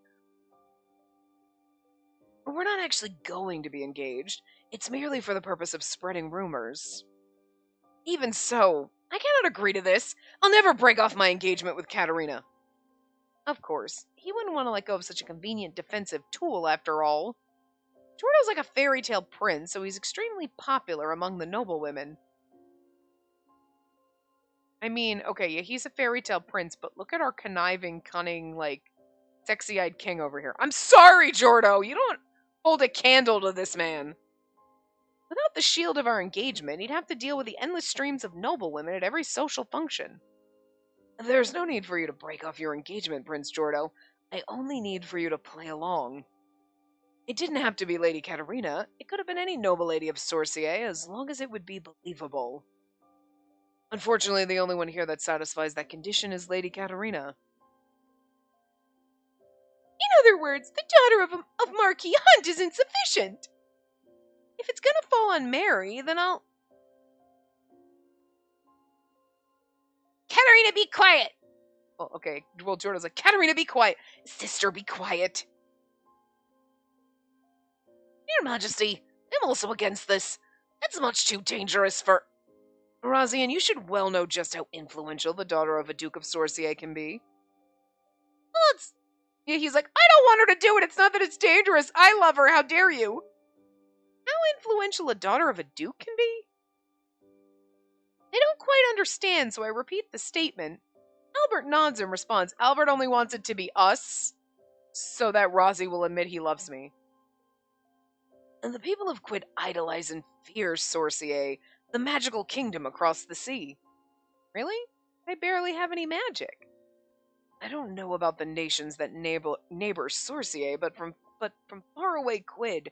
But we're not actually going to be engaged. It's merely for the purpose of spreading rumors. Even so, I cannot agree to this. I'll never break off my engagement with Katarina. Of course, he wouldn't want to let go of such a convenient defensive tool after all. Jordo's like a fairy tale prince, so he's extremely popular among the noblewomen. I mean, okay, yeah, he's a fairy tale prince, but look at our conniving, cunning, like, sexy-eyed king over here. I'm sorry, Jordo! You don't hold a candle to this man. Without the shield of our engagement, he'd have to deal with the endless streams of noblewomen at every social function. There's no need for you to break off your engagement, Prince Jordo. I only need for you to play along. It didn't have to be Lady Katarina. It could have been any noble lady of Sorcier, as long as it would be believable. Unfortunately, the only one here that satisfies that condition is Lady Katarina. In other words, the daughter of Marquis Hunt is insufficient. If it's gonna fall on Mary, then I'll... Katarina, be quiet! Oh, okay. Well, Jordan's like, Katarina, be quiet. Sister, be quiet. Your Majesty, I'm also against this. It's much too dangerous for... Razian, you should well know just how influential the daughter of a Duke of Sorcier can be. Well, it's... Yeah, he's like, I don't want her to do it. It's not that it's dangerous. I love her. How dare you? How influential a daughter of a Duke can be? I don't quite understand, so I repeat the statement. Albert nods and responds, Albert only wants it to be us, so that Razi will admit he loves me. And the people of Quid idolize and fear Sorcier, the magical kingdom across the sea. Really? I barely have any magic. I don't know about the nations that neighbor Sorcier, but from far away Quid,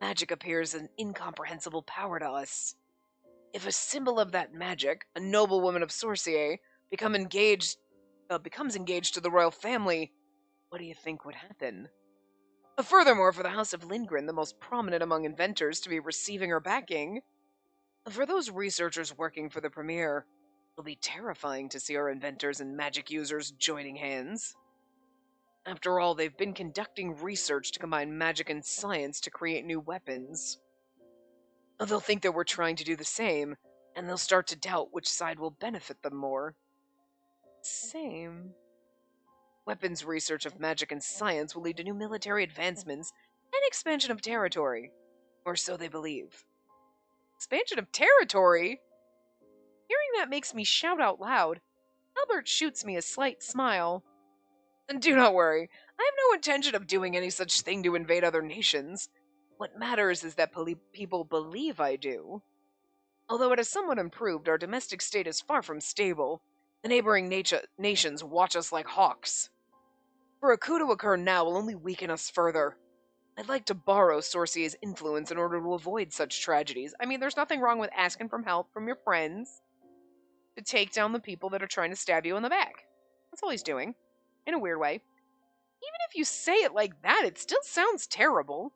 magic appears an incomprehensible power to us. If a symbol of that magic, a noblewoman of Sorcier, becomes engaged to the royal family, what do you think would happen? Furthermore, for the House of Lindgren, the most prominent among inventors, to be receiving our backing, for those researchers working for the Premier, it'll be terrifying to see our inventors and magic users joining hands. After all, they've been conducting research to combine magic and science to create new weapons. They'll think that we're trying to do the same, and they'll start to doubt which side will benefit them more. Same. Weapons research of magic and science will lead to new military advancements and expansion of territory. Or so they believe. Expansion of territory? Hearing that makes me shout out loud. Albert shoots me a slight smile. And do not worry, I have no intention of doing any such thing to invade other nations. What matters is that people believe I do. Although it has somewhat improved, our domestic state is far from stable. The neighboring nations watch us like hawks. For a coup to occur now will only weaken us further. I'd like to borrow Sorcier's influence in order to avoid such tragedies. I mean, there's nothing wrong with asking for help from your friends to take down the people that are trying to stab you in the back. That's all he's doing, in a weird way. Even if you say it like that, it still sounds terrible.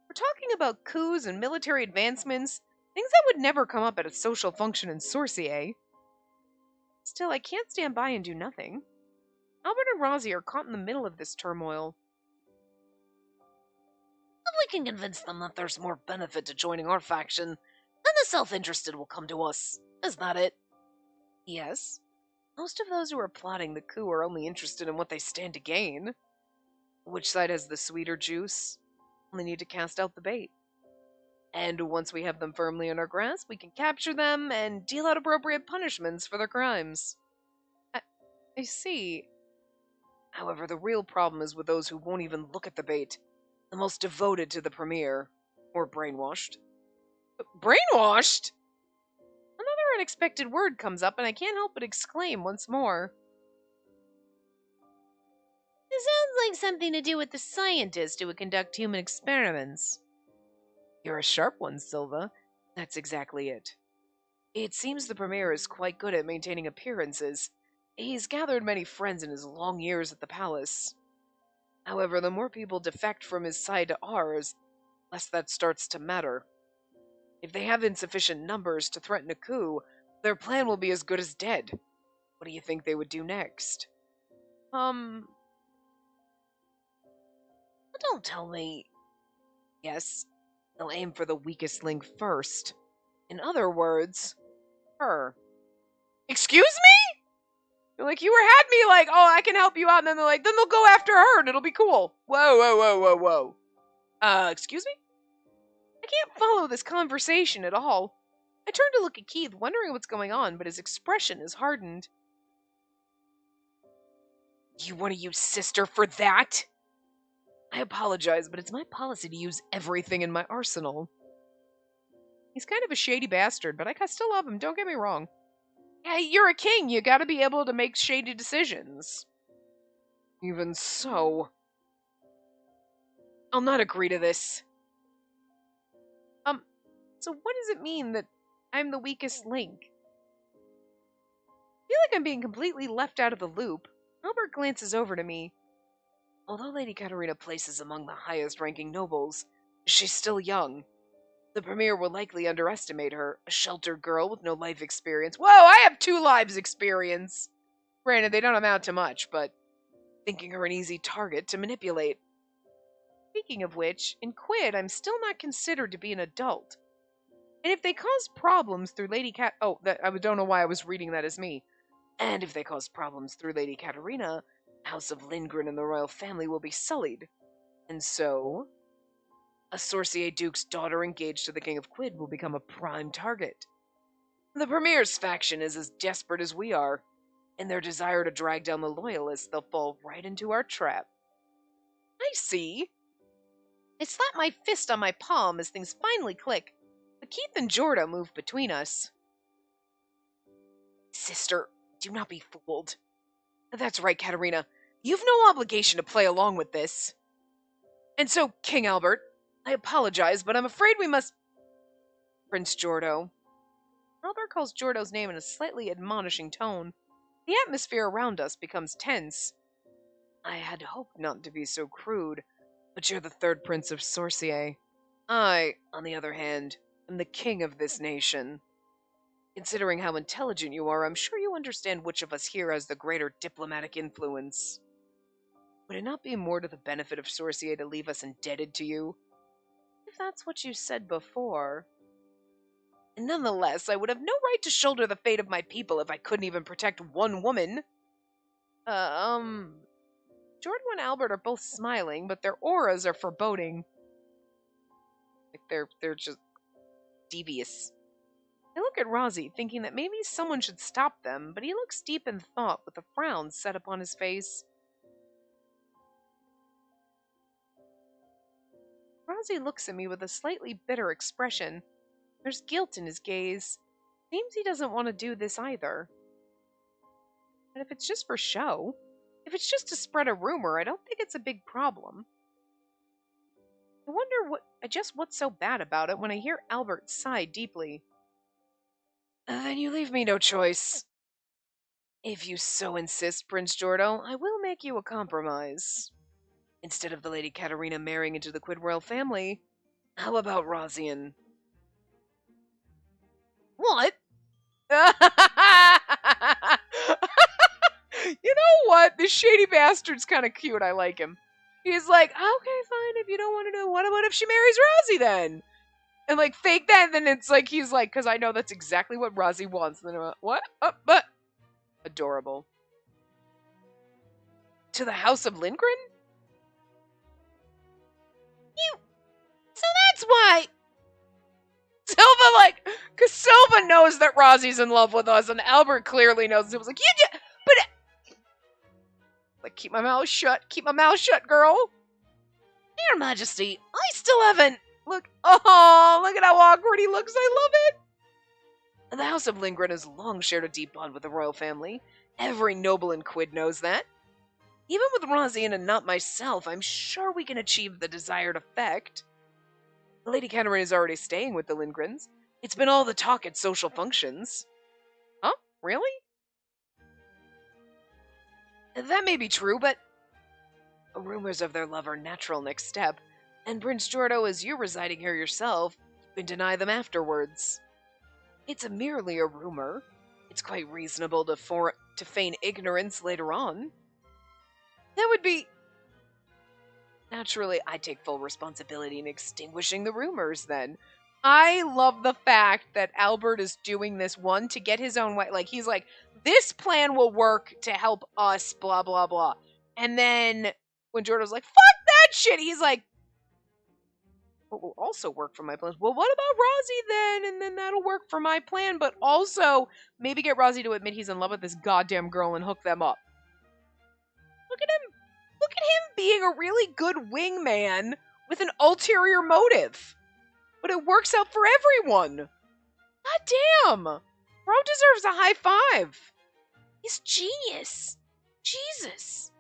We're talking about coups and military advancements, things that would never come up at a social function in Sorcier. Still, I can't stand by and do nothing. Albert and Rosie are caught in the middle of this turmoil. If we can convince them that there's more benefit to joining our faction, then the self-interested will come to us. Is that it? Yes. Most of those who are plotting the coup are only interested in what they stand to gain. Which side has the sweeter juice? Only need to cast out the bait. And once we have them firmly in our grasp, we can capture them and deal out appropriate punishments for their crimes. I see. However, the real problem is with those who won't even look at the bait. The most devoted to the Premier. Or brainwashed. Brainwashed? Another unexpected word comes up, and I can't help but exclaim once more. It sounds like something to do with the scientists who would conduct human experiments. You're a sharp one, Silva. That's exactly it. It seems the Premier is quite good at maintaining appearances. He's gathered many friends in his long years at the palace. However, the more people defect from his side to ours, less that starts to matter. If they have insufficient numbers to threaten a coup, their plan will be as good as dead. What do you think they would do next? Don't tell me. Yes, they'll aim for the weakest link first. In other words, her. Excuse me? They're like, you had me like, oh, I can help you out, and then they're like, then they'll go after her, and it'll be cool. Whoa, whoa, whoa, whoa, whoa. Excuse me? I can't follow this conversation at all. I turn to look at Keith, wondering what's going on, but his expression is hardened. You want to use sister for that? I apologize, but it's my policy to use everything in my arsenal. He's kind of a shady bastard, but I still love him, don't get me wrong. Hey, you're a king, you gotta be able to make shady decisions. Even so, I'll not agree to this. So what does it mean that I'm the weakest link? I feel like I'm being completely left out of the loop. Albert glances over to me. Although Lady Katerina places among the highest-ranking nobles, she's still young. The Premier will likely underestimate her, a sheltered girl with no life experience. Whoa, I have 2 lives experience! Granted, they don't amount to much, but thinking her an easy target to manipulate. Speaking of which, in Quid, I'm still not considered to be an adult. And if they cause problems through Lady I don't know why I was reading that as me. And if they cause problems through Lady Katerina, House of Lindgren and the royal family will be sullied. And so, a Sorcier Duke's daughter engaged to the King of Quid will become a prime target. The Premier's faction is as desperate as we are. In their desire to drag down the Loyalists, they'll fall right into our trap. I see. I slap my fist on my palm as things finally click, but Keith and Jorda move between us. Sister, do not be fooled. That's right, Katerina. You've no obligation to play along with this. And so, King Albert, I apologize, but I'm afraid we must... Prince Jordo. Albert calls Jordo's name in a slightly admonishing tone. The atmosphere around us becomes tense. I had hoped not to be so crude, but you're the third prince of Sorcier. I, on the other hand, am the king of this nation. Considering how intelligent you are, I'm sure you understand which of us here has the greater diplomatic influence. Would it not be more to the benefit of Sorcier to leave us indebted to you? If that's what you said before. And nonetheless, I would have no right to shoulder the fate of my people if I couldn't even protect one woman. Jordan and Albert are both smiling, but their auras are foreboding. Like they're just devious. I look at Rozzy, thinking that maybe someone should stop them, but he looks deep in thought with a frown set upon his face. Rozzy looks at me with a slightly bitter expression. There's guilt in his gaze. Seems he doesn't want to do this either. But if it's just for show, if it's just to spread a rumor, I don't think it's a big problem. I wonder what's so bad about it when I hear Albert sigh deeply. Then you leave me no choice. If you so insist, Prince Jordo, I will make you a compromise. Instead of the Lady Katarina marrying into the Quidwell family, how about Rozian? What? You know what? This shady bastard's kind of cute. I like him. He's like, okay, fine, if you don't want to do it, what about if she marries Rozzy then? And like fake that, and then it's like he's like, because I know that's exactly what Rozzy wants. And then I'm like, what? But adorable. To the House of Lindgren? So that's why. Silva, like, because Silva knows that Rozzy's in love with us, and Albert clearly knows. It was like, but like, keep my mouth shut, girl. Your Majesty, I still haven't. Look at how awkward he looks. I love it. The House of Lindgren has long shared a deep bond with the royal family. Every noble in Quid knows that. Even with Rozian and not myself, I'm sure we can achieve the desired effect. Lady Katarina is already staying with the Lindgrens. It's been all the talk at social functions. Huh? Really? That may be true, but rumors of their love are natural next step, and Prince Jordo, as you residing here yourself, you can deny them afterwards. It's merely a rumor. It's quite reasonable to feign ignorance later on. That would be... Naturally, I take full responsibility in extinguishing the rumors, then. I love the fact that Albert is doing this, one, to get his own way. Like, he's like, this plan will work to help us, blah, blah, blah. And then, when Jordan's like, fuck that shit, he's like, what will also work for my plans? Well, what about Rozzy then? And then that'll work for my plan, but also, maybe get Rozzy to admit he's in love with this goddamn girl and hook them up. Look at him. Look at him being a really good wingman with an ulterior motive. But it works out for everyone. God damn. Bro deserves a high five. He's genius. Jesus.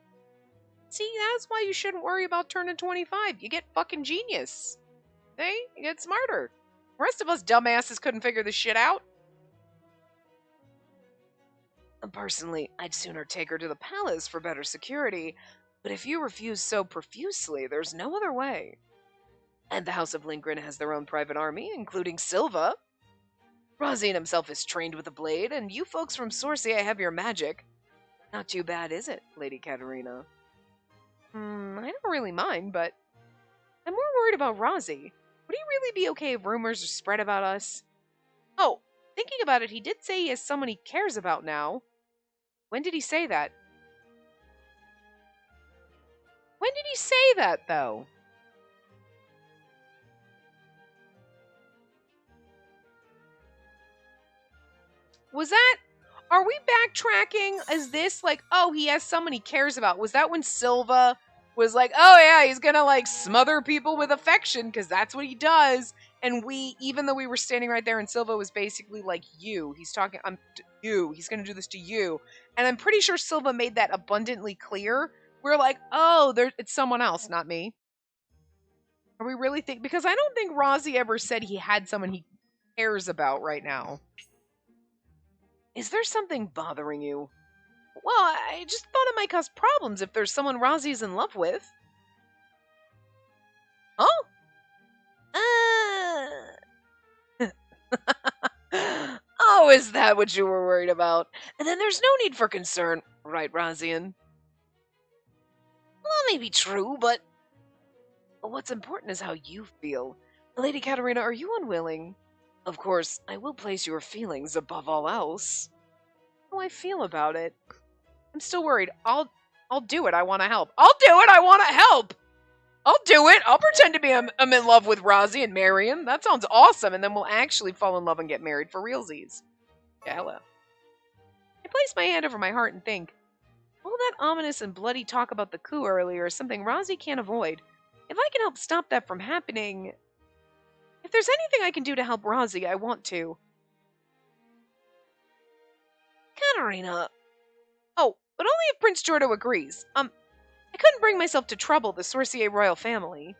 See, that's why you shouldn't worry about turning 25. You get fucking genius. See? You get smarter. The rest of us dumbasses couldn't figure this shit out. Personally, I'd sooner take her to the palace for better security. But if you refuse so profusely, there's no other way. And the House of Lindgren has their own private army, including Silva. Rozian himself is trained with a blade, and you folks from Sorcier have your magic. Not too bad, is it, Lady Katarina? I don't really mind, but I'm more worried about Rozzy. Would he really be okay if rumors are spread about us? Oh, thinking about it, he did say he has someone he cares about now. When did he say that? When did he say that, though? Was that... Are we backtracking? Is this like, oh, he has someone he cares about? Was that when Silva was like, oh yeah, he's gonna like smother people with affection because that's what he does? And we, even though we were standing right there and Silva was basically like, he's talking, he's gonna do this to you. And I'm pretty sure Silva made that abundantly clear. We're like, oh, it's someone else, not me. Are we really because I don't think Rozzy ever said he had someone he cares about right now. Is there something bothering you? Well, I just thought it might cause problems if there's someone Rosie's in love with. Oh? Oh, is that what you were worried about? And then there's no need for concern, right, Rosian? Well, that may be true, but what's important is how you feel. Lady Katerina, are you unwilling? Of course, I will place your feelings above all else. How I feel about it. I'm still worried. I'll do it. I want to help. I'll do it. I want to help. I'll do it. I'll pretend to be I'm in love with Rosie and marry him. That sounds awesome. And then we'll actually fall in love and get married for realsies. Yeah, hello. I place my hand over my heart and think, all that ominous and bloody talk about the coup earlier is something Rosie can't avoid. If I can help stop that from happening, if there's anything I can do to help Rosie, I want to. Katerina. Oh, but only if Prince Jordo agrees. I couldn't bring myself to trouble the Sorcier royal family.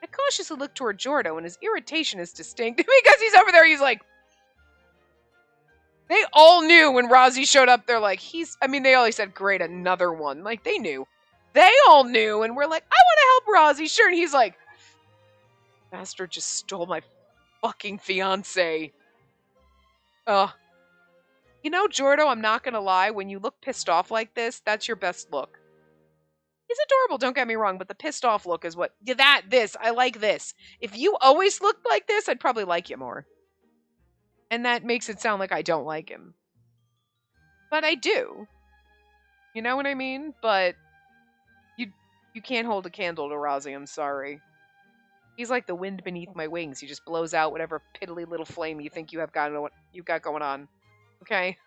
I cautiously look toward Jordo, and his irritation is distinct because he's over there. He's like, they all knew when Rosie showed up. They're like, they always said, great, another one. Like, they knew. They all knew, and we're like, I want to help Rosie, sure. And he's like, bastard just stole my fucking fiance. You know, Jordo, I'm not gonna lie, when you look pissed off like this, that's your best look. He's adorable, don't get me wrong, but the pissed off look is what... I like this. If you always looked like this, I'd probably like you more. And that makes it sound like I don't like him. But I do. You know what I mean? But you can't hold a candle to Rosie, I'm sorry. He's like the wind beneath my wings. He just blows out whatever piddly little flame you think you've got going on. Okay?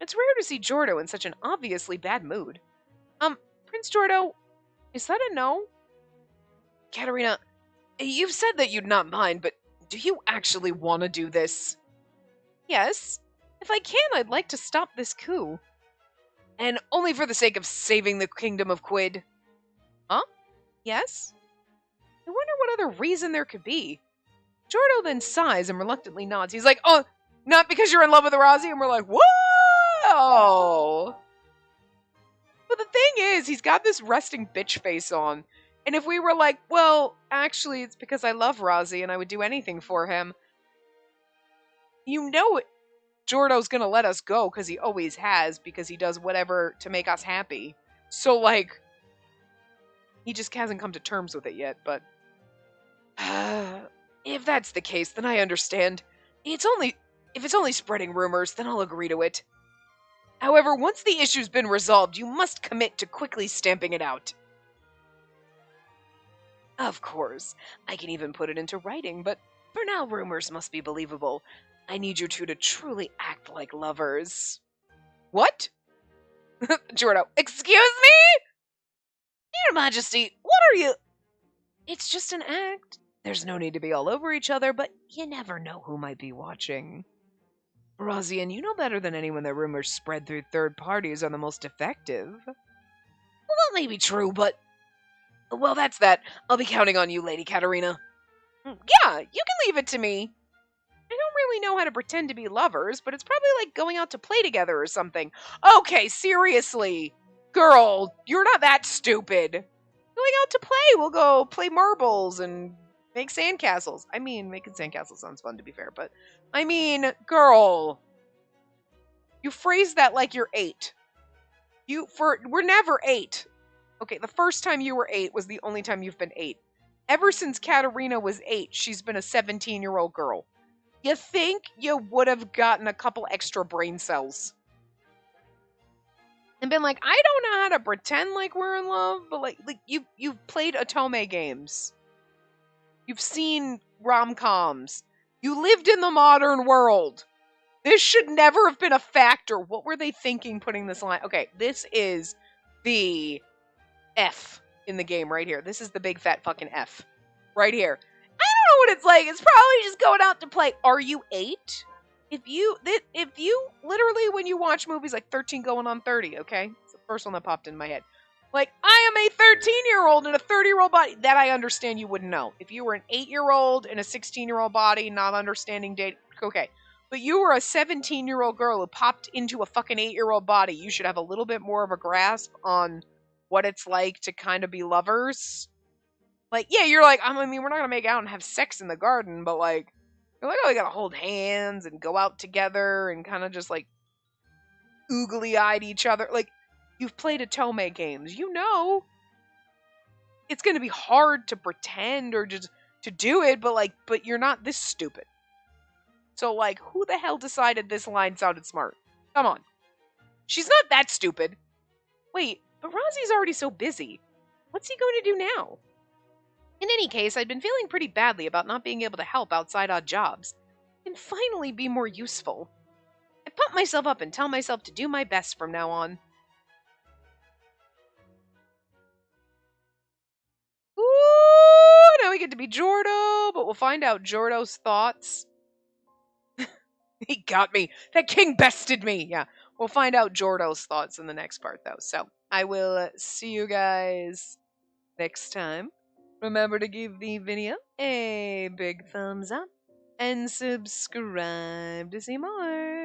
It's rare to see Jordo in such an obviously bad mood. Prince Jordo, is that a no? Katerina, you've said that you'd not mind, but do you actually want to do this? Yes. If I can, I'd like to stop this coup. And only for the sake of saving the kingdom of Quid. Huh? Yes? I wonder what other reason there could be. Jordo then sighs and reluctantly nods. He's like, oh, not because you're in love with Rosie? And we're like, whoa! But the thing is, he's got this resting bitch face on. And if we were like, well, actually, it's because I love Rosie and I would do anything for him. You know it. Jordo's gonna let us go because he always has, because he does whatever to make us happy. So, like, he just hasn't come to terms with it yet, but... if that's the case, then I understand. If it's only spreading rumors, then I'll agree to it. However, once the issue's been resolved, you must commit to quickly stamping it out. Of course, I can even put it into writing, but for now rumors must be believable. I need you two to truly act like lovers. What? Jordo, excuse me? Your Majesty, what are you... It's just an act. There's no need to be all over each other, but you never know who might be watching. Rosian, you know better than anyone that rumors spread through third parties are the most effective. Well, that may be true, but... Well, that's that. I'll be counting on you, Lady Katerina. Yeah, you can leave it to me. I don't really know how to pretend to be lovers, but it's probably like going out to play together or something. Okay, seriously. Girl, you're not that stupid. Going out to play. We'll go play marbles and make sandcastles. I mean, making sandcastles sounds fun, to be fair, but... I mean, girl. You phrase that like you're 8. We're never 8. Okay, the first time you were 8 was the only time you've been 8. Ever since Katerina was 8, she's been a 17-year-old girl. You think you would have gotten a couple extra brain cells and been like, I don't know how to pretend like we're in love, but like you've played Otome games. You've seen rom-coms. You lived in the modern world. This should never have been a factor. What were they thinking putting this line? Okay, this is the F in the game right here. This is the big fat fucking F right here. I don't know what it's like. It's probably just going out to play. Are you 8? If you literally, when you watch movies like 13 going on 30, okay? It's the first one that popped in my head. Like, I am a 13-year-old in a 30-year-old body. That I understand you wouldn't know. If you were an 8-year-old in a 16-year-old body, not understanding date, okay. But you were a 17-year-old girl who popped into a fucking 8-year-old body. You should have a little bit more of a grasp on what it's like to kind of be lovers. Like, yeah, you're like, I mean, we're not gonna make out and have sex in the garden, but like, you're like, oh, we gotta hold hands and go out together and kind of just like oogly-eyed each other. Like, you've played Atome games, you know. It's gonna be hard to pretend or just to do it, but you're not this stupid. So, like, who the hell decided this line sounded smart? Come on. She's not that stupid. Wait, but Razi's already so busy. What's he going to do now? In any case, I'd been feeling pretty badly about not being able to help outside odd jobs, and finally be more useful. I pump myself up and tell myself to do my best from now on. Ooh, now we get to be Jordo, but we'll find out Jordo's thoughts. He got me. That king bested me. Yeah, we'll find out Jordo's thoughts in the next part, though. So I will see you guys next time. Remember to give the video a big thumbs up and subscribe to see more.